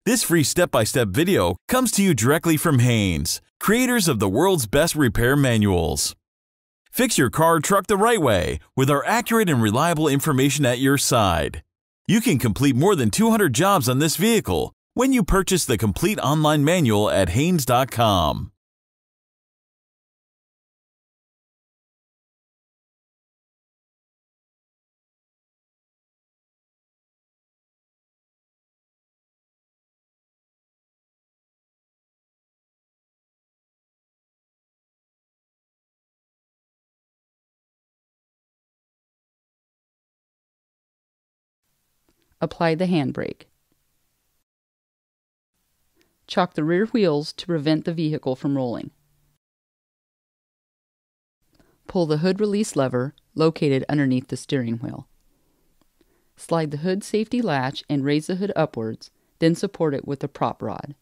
This free step-by-step video comes to you directly from Haynes, creators of the world's best repair manuals. Fix your car or truck the right way with our accurate and reliable information at your side. You can complete more than 200 jobs on this vehicle when you purchase the complete online manual at Haynes.com. Apply the handbrake. Chock the rear wheels to prevent the vehicle from rolling. Pull the hood release lever located underneath the steering wheel. Slide the hood safety latch and raise the hood upwards, then support it with a prop rod.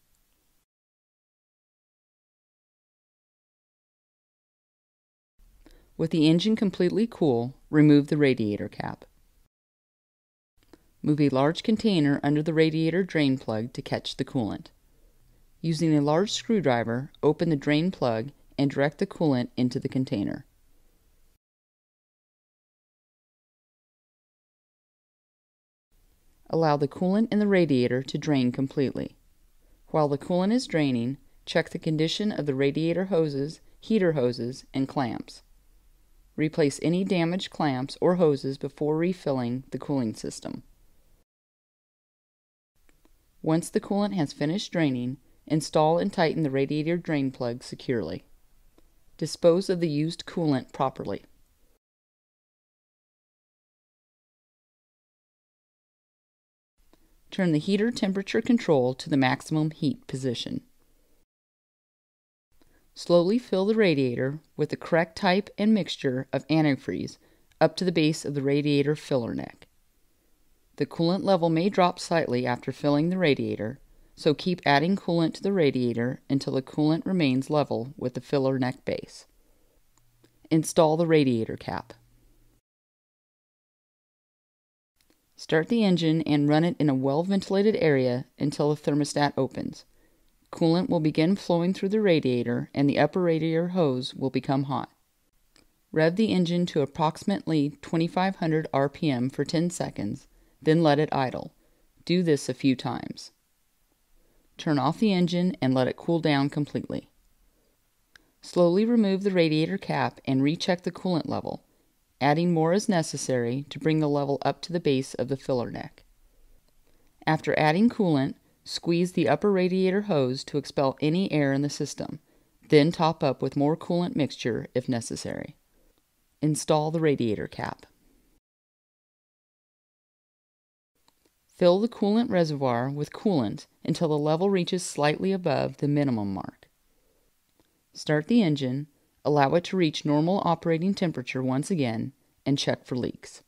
With the engine completely cool, remove the radiator cap. Move a large container under the radiator drain plug to catch the coolant. Using a large screwdriver, open the drain plug and direct the coolant into the container. Allow the coolant in the radiator to drain completely. While the coolant is draining, check the condition of the radiator hoses, heater hoses, and clamps. Replace any damaged clamps or hoses before refilling the cooling system. Once the coolant has finished draining, install and tighten the radiator drain plug securely. Dispose of the used coolant properly. Turn the heater temperature control to the maximum heat position. Slowly fill the radiator with the correct type and mixture of antifreeze up to the base of the radiator filler neck. The coolant level may drop slightly after filling the radiator, so keep adding coolant to the radiator until the coolant remains level with the filler neck base. Install the radiator cap. Start the engine and run it in a well-ventilated area until the thermostat opens. Coolant will begin flowing through the radiator and the upper radiator hose will become hot. Rev the engine to approximately 2500 RPM for 10 seconds, then let it idle. Do this a few times. Turn off the engine and let it cool down completely. Slowly remove the radiator cap and recheck the coolant level, adding more as necessary to bring the level up to the base of the filler neck. After adding coolant, squeeze the upper radiator hose to expel any air in the system, then top up with more coolant mixture if necessary. Install the radiator cap. Fill the coolant reservoir with coolant until the level reaches slightly above the minimum mark. Start the engine, allow it to reach normal operating temperature once again, and check for leaks.